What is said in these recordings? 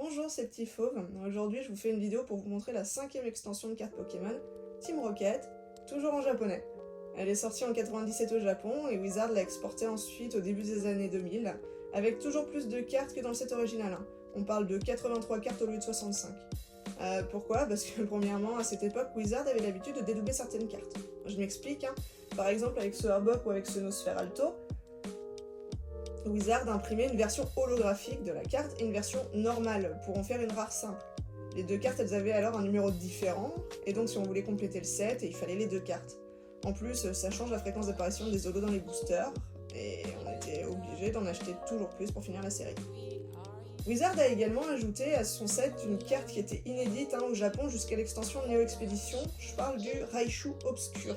Bonjour ces petits fauves, aujourd'hui je vous fais une vidéo pour vous montrer la 5e extension de cartes Pokémon, Team Rocket, toujours en japonais. Elle est sortie en 97 au Japon et Wizard l'a exportée ensuite au début des années 2000, avec toujours plus de cartes que dans le set original. On parle de 83 cartes au lieu de 65. Pourquoi? Parce que premièrement, à cette époque, Wizard avait l'habitude de dédoubler certaines cartes. Je m'explique, par exemple avec ce Arbok ou avec ce Nosphère Alto, Wizard a imprimé une version holographique de la carte et une version normale pour en faire une rare simple. Les deux cartes, elles avaient alors un numéro différent, et donc si on voulait compléter le set, il fallait les deux cartes. En plus, ça change la fréquence d'apparition des holos dans les boosters, et on était obligé d'en acheter toujours plus pour finir la série. Wizard a également ajouté à son set une carte qui était inédite au Japon jusqu'à l'extension Neo Expedition, je parle du Raichu Obscur,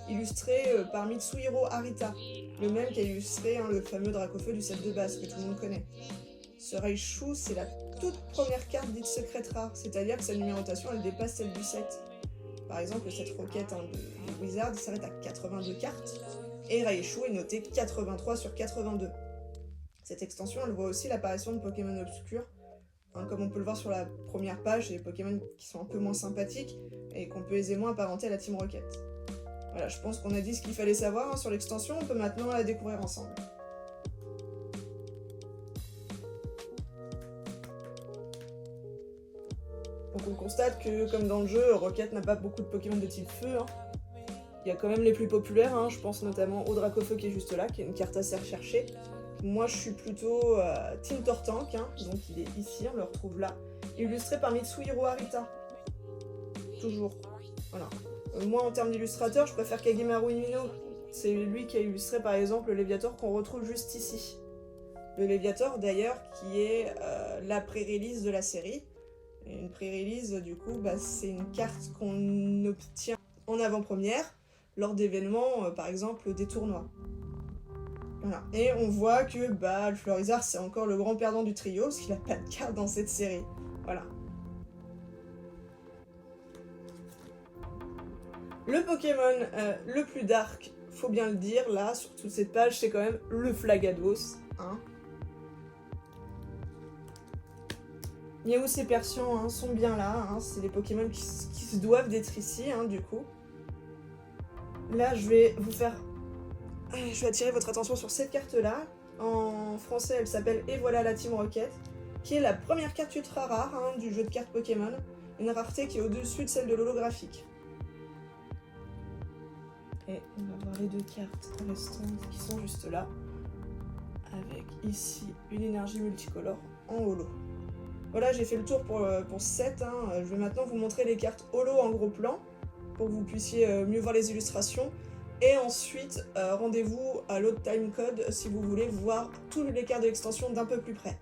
illustré par Mitsuhiro Arita, le même qui a illustré le fameux Dracofeu du set de base que tout le monde connaît. Ce Raichu, c'est la toute première carte dite secrète rare, c'est-à-dire que sa numérotation elle dépasse celle du set. Par exemple, le set Rocket de Wizard s'arrête à 82 cartes, et Raichu est noté 83 sur 82. Cette extension, elle voit aussi l'apparition de Pokémon obscurs. Comme on peut le voir sur la première page, c'est des Pokémon qui sont un peu moins sympathiques et qu'on peut aisément apparenter à la Team Rocket. Voilà, je pense qu'on a dit ce qu'il fallait savoir sur l'extension, on peut maintenant la découvrir ensemble. Donc on constate que, comme dans le jeu, Rocket n'a pas beaucoup de Pokémon de type feu. Il y a quand même les plus populaires, je pense notamment au Dracofeu qui est juste là, qui est une carte assez recherchée. Moi je suis plutôt Team Tortank, donc il est ici, on le retrouve là, illustré par Mitsuhiro Arita. Toujours. Voilà. Moi en termes d'illustrateur, je préfère Kagemaru Inino. C'est lui qui a illustré par exemple le Léviator qu'on retrouve juste ici. Le Léviator d'ailleurs qui est la pré-release de la série. Et une pré-release du coup c'est une carte qu'on obtient en avant-première lors d'événements par exemple des tournois. Voilà. Et on voit que le Florizard c'est encore le grand perdant du trio parce qu'il n'a pas de carte dans cette série. Voilà. Le Pokémon le plus dark, faut bien le dire, là, sur toute cette page, c'est quand même le Flagados. Miaous et Persian sont bien là, c'est les Pokémon qui se doivent d'être ici, du coup. Là, je vais attirer votre attention sur cette carte-là. En français, elle s'appelle Et voilà la Team Rocket, qui est la première carte ultra rare du jeu de cartes Pokémon. Une rareté qui est au-dessus de celle de l'holographique. Et on va voir les deux cartes restantes qui sont juste là, avec ici une énergie multicolore en holo. Voilà, j'ai fait le tour pour ce set. Je vais maintenant vous montrer les cartes holo en gros plan, pour que vous puissiez mieux voir les illustrations. Et ensuite, rendez-vous à l'autre timecode si vous voulez voir toutes les cartes de l'extension d'un peu plus près.